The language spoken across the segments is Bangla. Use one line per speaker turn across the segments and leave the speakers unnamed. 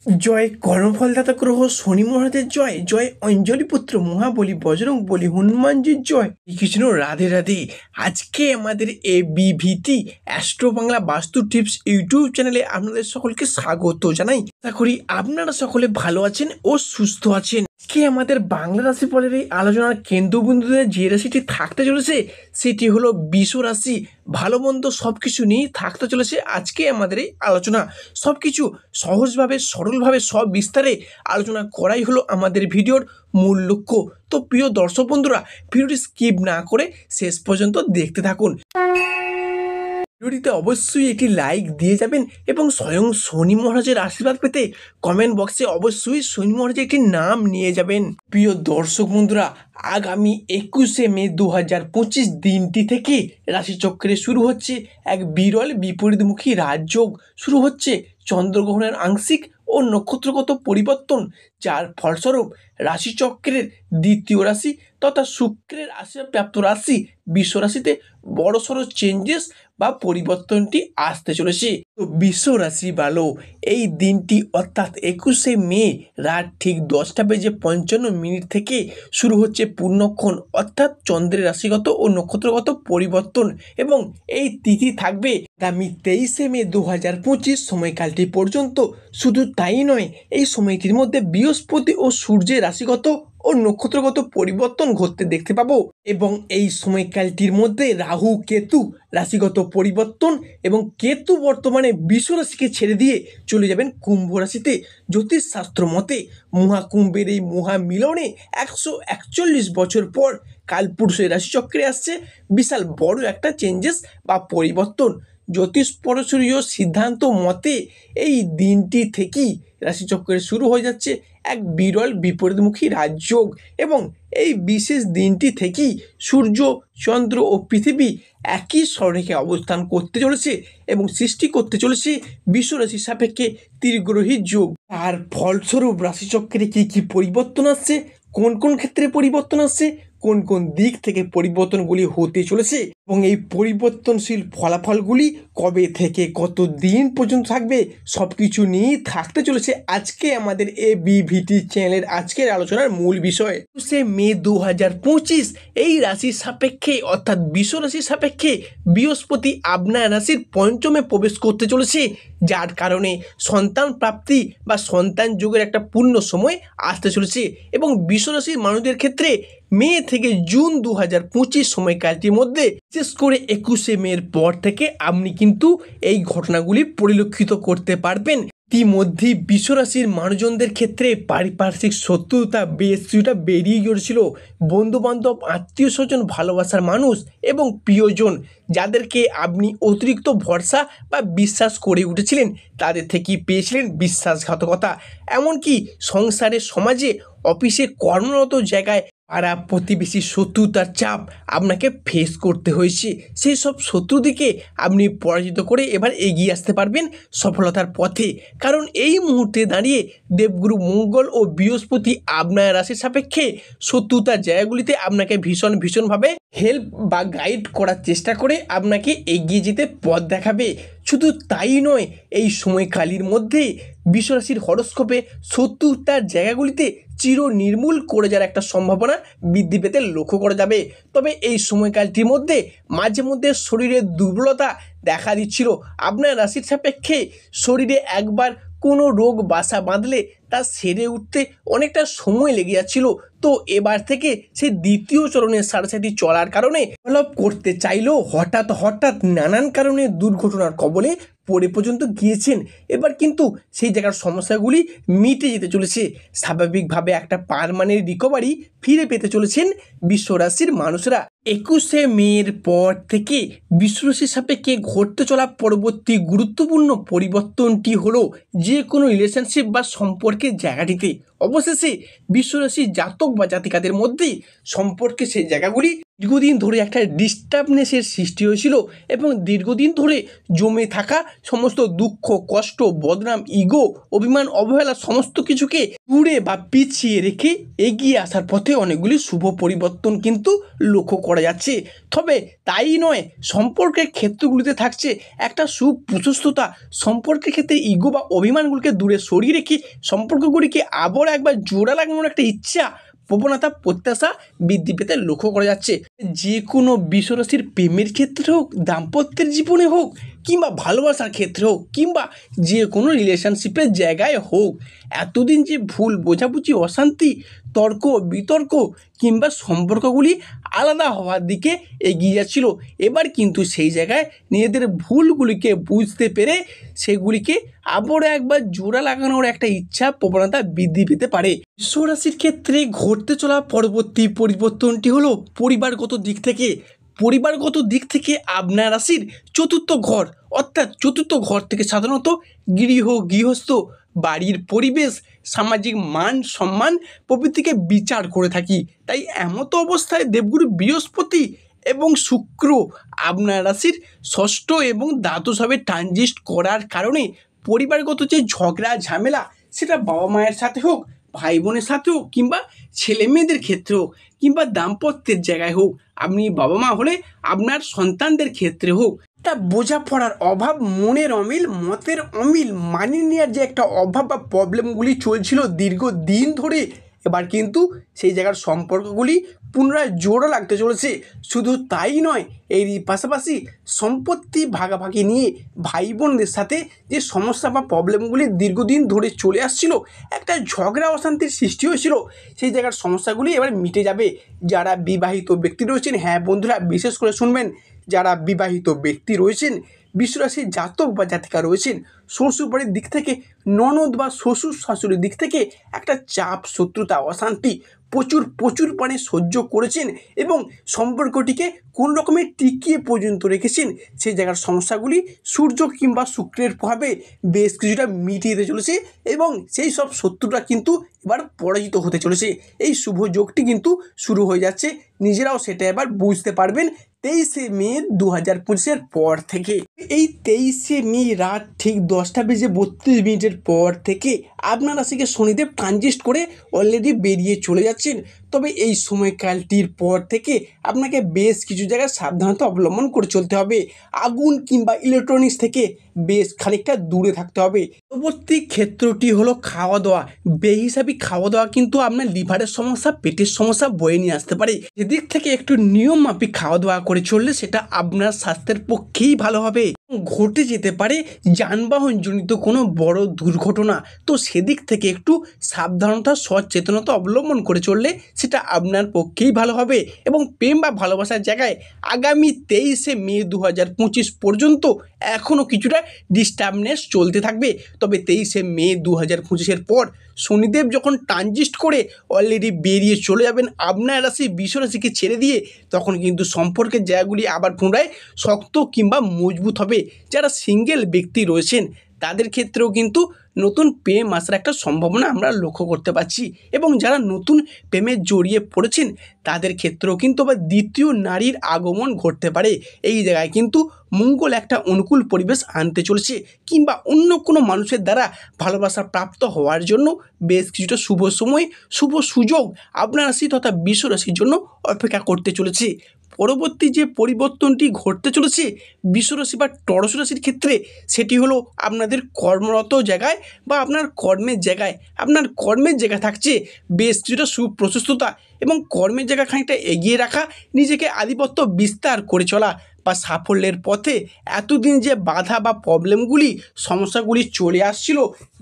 জয় কর্মফলদাতা গ্রহ শনি মহারাজের জয়, জয় অঞ্জলি পুত্র মহাবলী বজরং বলি হনুমানজির জয়। কৃষ্ণ রাধে রাধে। আজকে আমাদের এবিভিটি অ্যাস্ট্রো বাংলা বাস্তু টিপস ইউটিউব চ্যানেলে আপনাদের সকলকে স্বাগত জানাই। আশা করি আপনারা সকলে ভালো আছেন ও সুস্থ আছেন। আজকে আমাদের বাংলা রাশিফলের এই আলোচনার কেন্দ্রবিন্দুতে যে রাশিটি থাকতে চলেছে সেটি হলো বৃষ রাশি। ভালো মন্দ সব কিছু নিয়ে থাকতে চলেছে আজকে আমাদের এই আলোচনা। সব কিছু সহজভাবে সরলভাবে সব বিস্তারে আলোচনা করাই হলো আমাদের ভিডিওর মূল লক্ষ্য। তো প্রিয় দর্শক বন্ধুরা, ভিডিওটি স্কিপ না করে শেষ পর্যন্ত দেখতে থাকুন। ভিডিওটিতে অবশ্যই একটি লাইক দিয়ে যাবেন এবং স্বয়ং শনি মহারাজের আশীর্বাদ পেতে কমেন্ট বক্সে অবশ্যই শনি মহারাজের একটি নাম নিয়ে যাবেন। প্রিয় দর্শক বন্ধুরা, আগামী 21শে মে 2025 দিনটি থেকে রাশিচক্রে শুরু হচ্ছে এক বিরল বিপরীতমুখী রাজযোগ। শুরু হচ্ছে চন্দ্রগ্রহণের আংশিক ও নক্ষত্রগত পরিবর্তন, যার ফলস্বরূপ রাশিচক্রের দ্বিতীয় রাশি তথা শুক্রের আশীর্বাদপ্রাপ্ত রাশি বৃষ রাশিতে বড়সড় চেঞ্জেস বা পরিবর্তনটি আসতে চলেছে। তো বৃষ রাশি ভালো এই দিনটি অর্থাৎ 21শে মে রাত ঠিক 10:55 থেকে শুরু হচ্ছে পূর্ণক্ষণ অর্থাৎ চন্দ্রের রাশিগত ও নক্ষত্রগত পরিবর্তন, এবং এই তিথি থাকবে আগামী 23শে মে 2025 সময়কালটি পর্যন্ত। শুধু তাই নয়, এই সময়টির মধ্যে বৃহস্পতি ও সূর্যের রাশিগত ও নক্ষত্রগত পরিবর্তন ঘটতে দেখতে পাবো, এবং এই সময়কালটির মধ্যে রাহু কেতু রাশিগত পরিবর্তন, এবং কেতু বর্তমানে বৃষ রাশিকে ছেড়ে দিয়ে চলে যাবেন কুম্ভ রাশিতে। জ্যোতিষশাস্ত্র মতে মহাকুম্ভের এই মহামিলনে 141 বছর পর কালপুরুষের রাশিচক্রে আসছে বিশাল বড় একটা চেঞ্জেস বা পরিবর্তন। জ্যোতিষ পরশরীয় সিদ্ধান্ত মতে এই দিনটি থেকেই রাশিচক্রে শুরু হয়ে যাচ্ছে এক বিরল বিপরীতমুখী রাজযোগ, এবং এই বিশেষ দিনটি থেকেই সূর্য, চন্দ্র ও পৃথিবী একই সরণিকে অবস্থান করতে চলেছে এবং সৃষ্টি করতে চলেছে বৃষ রাশির সাপেক্ষে ত্রিগ্রহী যোগ। আর ফলস্বরূপ রাশিচক্রে কী কী পরিবর্তন আসছে, কোন কোন ক্ষেত্রে পরিবর্তন আসছে, কোন কোন দিক থেকে পরিবর্তনগুলি হতে চলেছে, এবং এই পরিবর্তনশীল ফলাফলগুলি কবে থেকে কত দিন পর্যন্ত থাকবে, সব কিছু নিয়েই থাকতে চলেছে আজকে আমাদের এবিভিটি চ্যানেলের আজকের আলোচনার মূল বিষয়। সে মে 2025 এই রাশির সাপেক্ষে অর্থাৎ বৃষ রাশির সাপেক্ষে বৃহস্পতি আপনার রাশির পঞ্চমে প্রবেশ করতে চলেছে, যার কারণে সন্তান প্রাপ্তি বা সন্তান যোগের একটা পূর্ণ সময় আসতে চলেছে। এবং বৃষ রাশির মানুষদের ক্ষেত্রে মে থেকে জুন 2025 সময়কালটির মধ্যে বিশেষ করে 21শে মের পর থেকে আপনি কিন্তু এই ঘটনাগুলি পরিলক্ষিত করতে পারবেন। ইতিমধ্যেই বৃষ রাশির মানুষজনদের ক্ষেত্রে পারিপার্শ্বিক শত্রুতা বেশ কিছুটা বেরিয়ে গিয়েছিল। বন্ধুবান্ধব, আত্মীয় স্বজন, ভালোবাসার মানুষ এবং প্রিয়জন যাদেরকে আপনি অতিরিক্ত ভরসা বা বিশ্বাস করে উঠেছিলেন তাদের থেকেই পেয়েছিলেন বিশ্বাসঘাতকতা। এমনকি সংসারে, সমাজে, অফিসে, কর্মরত জায়গায় পাড়া প্রতিবেশী শত্রুতার চাপ আপনাকে ফেস করতে হয়েছে। সেই সব শত্রুদিকে আপনি পরাজিত করে এবার এগিয়ে আসতে পারবেন সফলতার পথে, কারণ এই মুহূর্তে দাঁড়িয়ে দেবগুরু মঙ্গল ও বৃহস্পতি আপনার রাশির সাপেক্ষে শত্রুতার জায়গাগুলিতে আপনাকে ভীষণভাবে হেল্প বা গাইড করার চেষ্টা করে আপনাকে এগিয়ে যেতে পথ দেখাবে। শুধু তাই নয়, এই সময়কালীর মধ্যে বৃষ রাশির হরস্কোপে শত্রুতার জায়গাগুলিতে চির নির্মূল করে যাওয়ার একটা সম্ভাবনা বৃদ্ধি পেতে লক্ষ্য করা যাবে। তবে এই সময়কালটির মধ্যে মাঝে মধ্যে শরীরের দুর্বলতা দেখা দিচ্ছিল। আপনার রাশির সাপেক্ষে শরীরে একবার কোনো রোগ বাসা বাঁধলে তা সেরে উঠতে অনেকটা সময় লেগে যাচ্ছিল। তো এবার থেকে সেই দ্বিতীয় চরণের সাথে চলার কারণে ডেভেলপ করতে চাইলেও হঠাৎ নানান কারণে দুর্ঘটনার কবলে পড়ে পর্যন্ত গিয়েছেন। এবার কিন্তু সেই জায়গার সমস্যাগুলি মিটে যেতে চলেছে। স্বাভাবিকভাবে একটা পার্মানেন্ট রিকভারি ফিরে পেতে চলেছেন বৃষ রাশির মানুষরা। 21শে মের পর থেকে বৃষ রাশির সাপেক্ষে ঘটতে চলা পরবর্তী গুরুত্বপূর্ণ পরিবর্তনটি হলো যে কোনো রিলেশনশিপ বা সম্পর্কের জায়গাটিতে অবশেষে বৃষ রাশির জাতক বা জাতিকাদের মধ্যে সম্পর্কে সেই জায়গাগুলি দীর্ঘদিন ধরে একটা ডিস্টার্বনেসের সৃষ্টি হয়েছিল এবং দীর্ঘদিন ধরে জমে থাকা সমস্ত দুঃখ, কষ্ট, বদনাম, ইগো, অভিমান, অবহেলা সমস্ত কিছুকে দূরে বা পিছিয়ে রেখে এগিয়ে আসার পথে অনেকগুলি শুভ পরিবর্তন কিন্তু লক্ষ্য করা যাচ্ছে। তবে তাই নয়, সম্পর্কের ক্ষেত্রগুলিতে থাকছে একটা সুপ্রশস্ততা। সম্পর্কের ক্ষেত্রে ইগো বা অভিমানগুলিকে দূরে সরিয়ে রেখে সম্পর্কগুলিকে আবার একবার জোড়া লাগানোর একটা ইচ্ছা, প্রবণতা, প্রত্যাশা বৃদ্ধি পেতে লক্ষ্য করা যাচ্ছে। যে কোনো বিশ্বরাশির প্রেমের ক্ষেত্রে হোক, দাম্পত্যের জীবনে হোক, কিংবা ভালোবাসার ক্ষেত্রে হোক, কিংবা যে কোনো রিলেশনশিপের জায়গায় হোক, এতদিন যে ভুল বোঝাবুঝি, অশান্তি, তর্ক বিতর্ক কিংবা সম্পর্কগুলি আলাদা হওয়ার দিকে এগিয়ে যাচ্ছিল, এবার কিন্তু সেই জায়গায় নিজেদের ভুলগুলিকে বুঝতে পেরে সেগুলিকে আবারও একবার জোড়া লাগানোর একটা ইচ্ছা, প্রবণতা বৃদ্ধি পেতে পারে। বিশ্বরাশির ক্ষেত্রে ঘটতে চলা পরবর্তী পরিবর্তনটি হলো পরিবারগত দিক থেকে। পরিবারগত দিক থেকে আপনার রাশির চতুর্থ ঘর, অর্থাৎ চতুর্থ ঘর থেকে সাধারণত গৃহস্থ, বাড়ির পরিবেশ, সামাজিক মান সম্মান প্রভৃতিকে বিচার করে থাকি। তাই এমতো অবস্থায় দেবগুরু বৃহস্পতি এবং শুক্র আপনার রাশির ষষ্ঠ এবং দ্বাদশভাবে ট্রানজিট করার কারণে পরিবারগত যে ঝগড়া ঝামেলা, সেটা বাবা মায়ের সাথে হোক, ভাই বোনের সাথে হোক, কিংবা ছেলে মেয়েদের ক্ষেত্রে হোক, কিংবা দাম্পত্যের জায়গায় হোক, আপনি বাবা মা হলে আপনার সন্তানদের ক্ষেত্রে হোক, তা বোঝাপড়ার অভাব, মনের অমিল, মতের অমিল, মানিয়ে নেওয়ার যে একটা অভাব বা প্রবলেমগুলি চলছিল দীর্ঘদিন ধরে, এবার কিন্তু সেই জায়গার সম্পর্কগুলি পুনরায় জোড়া লাগতে চলেছে। শুধু তাই নয়, এর পাশাপাশি সম্পত্তি ভাগাভাগি নিয়ে ভাই বোনদের সাথে যে সমস্যা বা প্রবলেমগুলি দীর্ঘদিন ধরে চলে আসছিল, একটা ঝগড়া অশান্তির সৃষ্টি হয়েছিল, সেই জায়গার সমস্যাগুলি এবার মিটে যাবে। যারা বিবাহিত ব্যক্তি রয়েছেন, হ্যাঁ বন্ধুরা, বিশেষ করে শুনবেন, যারা বিবাহিত ব্যক্তি রয়েছেন, বিশ্বরাশির জাতক বা জাতিকা রয়েছেন, শ্বশুরবাড়ির দিক থেকে, ননদ বা শ্বশুর শাশুড়ির দিক থেকে একটা চাপ, শত্রুতা, অশান্তি প্রচুর মানে সহ্য করেছেন এবং সম্পর্কটিকে কোন রকমের টিকিয়ে পর্যন্ত রেখেছেন, সেই জায়গার সমস্যাগুলি সূর্য কিংবা শুক্রের প্রভাবে বেশ কিছুটা মিটিয়ে দিতে চলেছে এবং সেই সব শত্রুরা কিন্তু এবার পরাজিত হতে চলেছে। এই শুভ যোগটি কিন্তু শুরু হয়ে যাচ্ছে, নিজেরাও সেটা এবার বুঝতে পারবেন 23শে মে 2025 পর থেকে। এই 23শে মে রাত ঠিক 10:32 পর থেকে আপনার রাশিকে শনিদেব ট্রানজিট করে অলরেডি বেরিয়ে চলে যাচ্ছেন। তবে এই সময়কালটির পর থেকে আপনাকে বেশ কিছু জায়গায় সাবধানতা অবলম্বন করে চলতে হবে। আগুন কিংবা ইলেকট্রনিক্স থেকে বেশ খানিকটা দূরে থাকতে হবে। পরবর্তী ক্ষেত্রটি হলো খাওয়া দাওয়া। বেহিসাবি খাওয়া দাওয়া কিন্তু আপনার লিভারের সমস্যা, পেটের সমস্যা বয়ে নিয়ে আসতে পারে। এদিক থেকে একটু নিয়ম মাফিক খাওয়া দাওয়া করে চললে সেটা আপনার স্বাস্থ্যের পক্ষেই ভালো হবে। ঘটে যেতে পারে যানবাহনজনিত কোনো বড় দুর্ঘটনা, তো সেদিক থেকে একটু সাবধানতা, সচেতনতা অবলম্বন করে চললে সেটা আপনার পক্ষেই ভালো হবে। এবং প্রেম বা ভালোবাসার জায়গায় আগামী 23শে মে 2025 পর্যন্ত এখনও কিছুটা ডিস্টার্বনেস চলতে থাকবে। তবে 23শে মে 2025 পর শনিদেব যখন ট্রানজিট করে অলরেডি বেরিয়ে চলে যাবেন আপনার রাশি বিশ্বরাশিকে ছেড়ে দিয়ে, তখন কিন্তু সম্পর্কের জায়গাগুলি আবার পুনরায় শক্ত কিংবা মজবুত হবে। যারা সিঙ্গেল ব্যক্তি রয়েছেন তাদের ক্ষেত্রেও কিন্তু নতুন প্রেম আসার একটা সম্ভাবনা আমরা লক্ষ্য করতে পারছি এবং যারা নতুন প্রেমে জড়িয়ে পড়েছেন তাদের ক্ষেত্রেও কিন্তু আবার দ্বিতীয় নারীর আগমন ঘটতে পারে। এই জায়গায় কিন্তু মঙ্গল একটা অনুকূল পরিবেশ আনতে চলেছে, কিংবা অন্য কোনো মানুষের দ্বারা ভালোবাসা প্রাপ্ত হওয়ার জন্য বেশ কিছুটা শুভ সময়, শুভ সুযোগ আপনার রাশি তথা বিশ্বরাশির জন্য অপেক্ষা করতে চলেছে। পরবর্তী যে পরিবর্তনটি ঘটতে চলেছে বিশ্বরাশি বা টরস রাশির ক্ষেত্রে, সেটি হলো আপনাদের কর্মরত জায়গায় বা আপনার কর্মের জায়গায়। আপনার কর্মের জায়গা থাকছে বেশ কিছুটা সুপ্রশস্ততা এবং কর্মের জায়গা খানিকটা এগিয়ে রাখা, নিজেকে আধিপত্য বিস্তার করে চলা বা সাফল্যের পথে এতদিন যে বাধা বা প্রবলেমগুলি, সমস্যাগুলি চলে আসছিল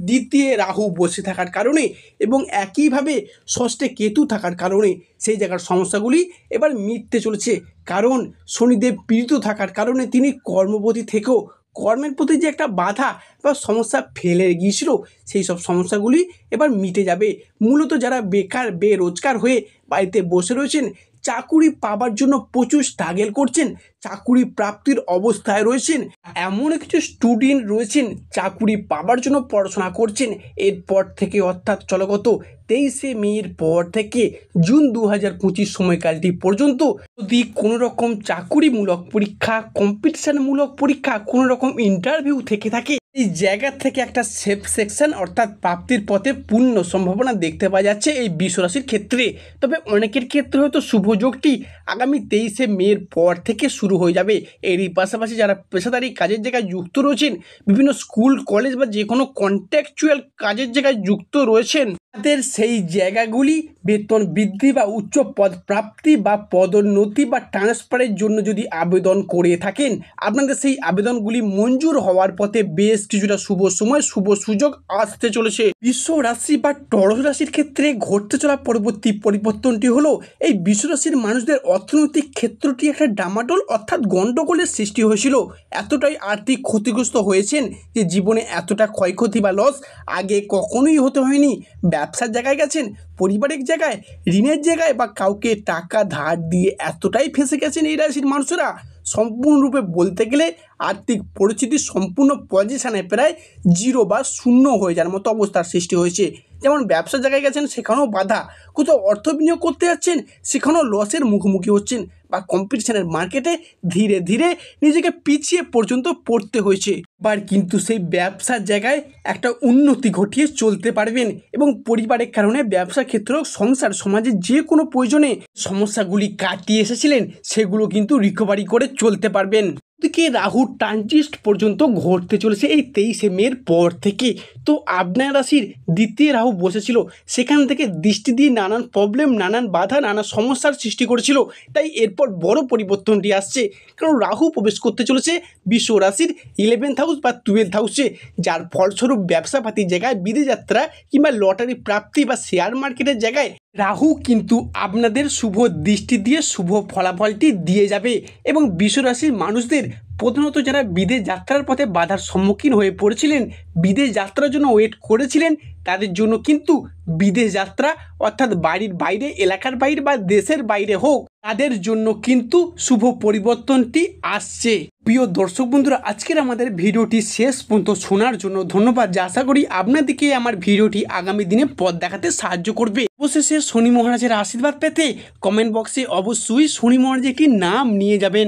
দ্বিতীয় রাহু বসে থাকার কারণে এবং একইভাবে ষষ্ঠে কেতু থাকার কারণে, সেই জায়গার সমস্যাগুলি এবার মিটতে চলেছে। কারণ শনিদেব পীড়িত থাকার কারণে তিনি কর্মপতি থেকেও কর্মের প্রতি যে একটা বাধা বা সমস্যা ফেলে গিয়েছিল, সেই সব সমস্যাগুলি এবার মিটে যাবে। মূলত যারা বেকার বেরোজগার হয়ে বাড়িতে বসে রয়েছেন, চাকুরি পাবার জন্য প্রচুর স্ট্রাগল করছেন, চাকুরি প্রাপ্তির অবস্থায় রয়েছেন, এমন কিছু স্টুডেন্ট রয়েছেন চাকুরি পাবার জন্য পড়াশোনা করছেন, এরপর থেকে অর্থাৎ চলগত 23শে মের পর থেকে জুন 2025 সময়কালটি পর্যন্ত যদি কোনো রকম চাকুরিমূলক পরীক্ষা, কম্পিটিশনমূলক পরীক্ষা, কোনো রকম ইন্টারভিউ থেকে থাকে, এই জায়গা থেকে একটা সেফ সেকশন অর্থাৎ প্রাপ্তির পথে পূর্ণ সম্ভাবনা দেখতে পাওয়া যাচ্ছে এই বিশ্বরাশির ক্ষেত্রে। তবে অনেকের ক্ষেত্রে হয়তো শুভযোগটি আগামী 23শে মের পর থেকে শুরু হয়ে যাবে। এরই পাশাপাশি যারা পেশাদারি কাজের জায়গায় যুক্ত রয়েছেন, বিভিন্ন স্কুল কলেজ বা যে কোনো কন্ট্রাকচুয়াল কাজের জায়গায় যুক্ত রয়েছেন, তাদের সেই জায়গাগুলি বেতন বৃদ্ধি বা উচ্চ পদ প্রাপ্তি বা পদোন্নতি বা ট্রান্সফারের জন্য যদি আবেদন করে থাকেন, আপনাদের সেই আবেদনগুলি মঞ্জুর হওয়ার পথে বেশ কিছুটা শুভ সময়, শুভ সুযোগ আসতে চলেছে। বিশ্ব রাশি বা টরস রাশির ক্ষেত্রে ঘটতে চলা পরবর্তী পরিবর্তনটি হলো এই বিশ্বরাশির মানুষদের অর্থনৈতিক ক্ষেত্রটি একটা ডামাডোল অর্থাৎ গণ্ডগোলের সৃষ্টি হয়েছিল। এতটাই আর্থিক ক্ষতিগ্রস্ত হয়েছেন যে জীবনে এতটা ক্ষয়ক্ষতি বা লস আগে কখনোই হতে হয়নি। ব্যবসার জায়গায় গেছেন, পারিবারিক জায়গায়, ঋণের জায়গায় বা কাউকে টাকা ধার দিয়ে এতটাই ফেঁসে গেছেন এই রাশির মানুষেরা, সম্পূর্ণরূপে বলতে গেলে আর্থিক পরিস্থিতি সম্পূর্ণ পজিশানে প্রায় জিরো বা শূন্য হয়ে যাওয়ার মতো অবস্থার সৃষ্টি হয়েছে। যেমন ব্যবসার জায়গায় গেছেন, সেখানেও বাধা, কোথাও অর্থ বিনিয়োগ করতে যাচ্ছেন, সেখানেও লসের মুখোমুখি হচ্ছেন, বা কম্পিটিশনের মার্কেটে ধীরে ধীরে নিজেকে পিছিয়ে পর্যন্ত পড়তে হয়েছে। এবার কিন্তু সেই ব্যবসার জায়গায় একটা উন্নতি ঘটিয়ে চলতে পারবেন এবং পরিবারের কারণে ব্যবসা ক্ষেত্র, সংসার, সমাজে যে কোনো প্রয়োজনে সমস্যাগুলি কাটিয়ে এসেছিলেন সেগুলো কিন্তু রিকভারি করে চলতে পারবেন। দিকে রাহু ট্রানজিট পর্যন্ত ঘটতে চলেছে এই 23শে মের পর থেকে। তো আপনার রাশির দ্বিতীয় রাহু বসেছিল, সেখান থেকে দৃষ্টি দিয়ে নানান প্রবলেম, নানান বাধা, নানান সমস্যার সৃষ্টি করেছিল। তাই এরপর বড় পরিবর্তনটি আসছে, কারণ রাহু প্রবেশ করতে চলেছে বিশ্ব রাশির 11th হাউস বা 12th হাউসে, যার ফলস্বরূপ ব্যবসাপাতির জায়গায়, বিদেশ যাত্রা কিংবা লটারি প্রাপ্তি বা শেয়ার মার্কেটের জায়গায় রাহু কিন্তু আপনাদের শুভ দৃষ্টি দিয়ে শুভ ফলাফলটি দিয়ে যাবে। এবং বিশ্বরাশির মানুষদের প্রধানত যারা বিদেশ যাত্রার পথে বাধার সম্মুখীন হয়ে পড়েছিলেন, বিদেশ যাত্রার জন্য ওয়েট করেছিলেন, তাদের জন্য কিন্তু বিদেশ যাত্রা অর্থাৎ বাড়ির বাইরে, এলাকার বাইরে বা দেশের বাইরে হোক, তাদের জন্য কিন্তু শুভ পরিবর্তনটি আসছে। প্রিয় দর্শক বন্ধুরা, আজকের আমাদের ভিডিওটি শেষ পর্যন্ত শোনার জন্য ধন্যবাদ। যা আশা করি আপনাদেরকে আমার ভিডিওটি আগামী দিনে পথ দেখাতে সাহায্য করবে। অবশেষে শনি মহারাজের আশীর্বাদ পেতে কমেন্ট বক্সে অবশ্যই শনি মহারাজের একটি নাম নিয়ে যাবেন।